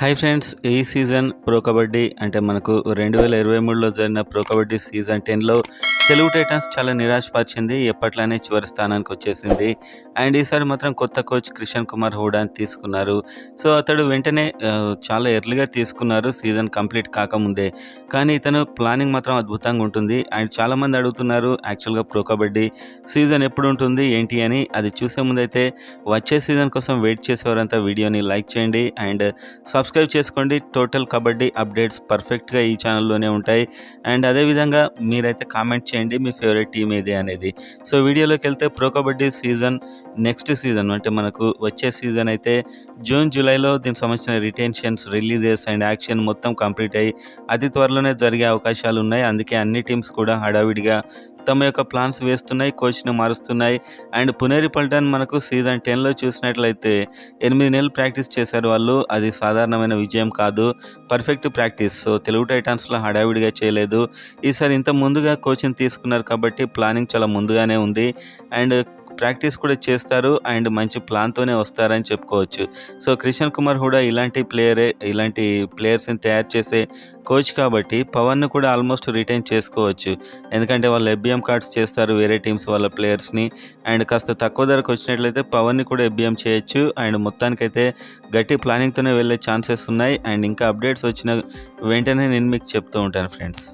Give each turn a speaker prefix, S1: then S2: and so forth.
S1: Hi friends, ఈ season pro kabaddi అంటే మనకు 2023లో జరిగిన ప్రో కబడ్డీ సీజన్ 10లో తెలుగు టైటన్స్ చాలా నిరాశపరిచింది. ఎప్పట్లానే చివరి స్థానానికి వచ్చేసింది. అండ్ ఈసారి మాత్రం కొత్త కోచ్ క్రిషన్ కుమార్ హూడాని తీసుకున్నారు. సో అతడు వెంటనే చాలా ఎర్లీగా తీసుకున్నారు సీజన్ కంప్లీట్ కాకముందే. కానీ ఇతను ప్లానింగ్ మాత్రం అద్భుతంగా ఉంటుంది. అండ్ చాలామంది అడుగుతున్నారు యాక్చువల్గా ప్రో కబడ్డీ సీజన్ ఎప్పుడు ఉంటుంది ఏంటి అని. అది చూసే ముందైతే వచ్చే సీజన్ కోసం వెయిట్ చేసేవారంతా వీడియోని లైక్ చేయండి అండ్ సబ్స్క్రైబ్ చేసుకోండి. టోటల్ కబడ్డీ అప్డేట్స్ పర్ఫెక్ట్గా ఈ ఛానల్లోనే ఉంటాయి. అండ్ అదేవిధంగా మీరైతే కామెంట్ చేయండి మీ ఫేవరెట్ టీం ఏది అనేది. సో వీడియోలోకి వెళ్తే pro kabaddi season next season అంటే మనకు వచ్చే సీజన్ అయితే జూన్ జూలైలో దీనికి సంబంధించిన రిటెన్షన్స్, రిలీజెస్ అండ్ యాక్షన్ మొత్తం కంప్లీట్ అయ్యి అతి త్వరలోనే జరిగే అవకాశాలు ఉన్నాయి. అందుకే అన్ని టీమ్స్ కూడా హడావిడిగా తమ యొక్క ప్లాన్స్ వేస్తున్నాయి, కోచ్ని మారుస్తున్నాయి. అండ్ పునేరి పల్టన్ మనకు సీజన్ 10లో చూసినట్లయితే 8 నెలలు ప్రాక్టీస్ చేశారు వాళ్ళు. అది సాధారణమైన విజయం కాదు, పర్ఫెక్ట్ ప్రాక్టీస్. సో తెలుగు టైటాన్స్లో హడావిడిగా చేయలేదు. ఈసారి ఇంత ముందుగా కోచింగ్ తీసుకున్నారు కాబట్టి ప్లానింగ్ చాలా ముందుగానే ఉంది. అండ్ ప్రాక్టీస్ కూడా చేస్తారు అండ్ మంచి ప్లాన్తోనే వస్తారని చెప్పుకోవచ్చు. సో క్రిషన్ కుమార్ హూడా ఇలాంటి ప్లేయర్స్ని తయారు చేసే కోచ్ కాబట్టి పవన్ను కూడా ఆల్మోస్ట్ రిటైన్ చేసుకోవచ్చు. ఎందుకంటే వాళ్ళు ఎఫ్బిఎం కార్డ్స్ చేస్తారు వేరే టీమ్స్ వాళ్ళ ప్లేయర్స్ని. అండ్ కాస్త తక్కువ ధరకు వచ్చినట్లయితే పవన్ని కూడా ఎఫ్బిఎం చేయొచ్చు. అండ్ మొత్తానికైతే గట్టి ప్లానింగ్తోనే వెళ్ళే ఛాన్సెస్ ఉన్నాయి. అండ్ ఇంకా అప్డేట్స్ వచ్చిన వెంటనే నేను మీకు చెప్తూ ఉంటాను ఫ్రెండ్స్.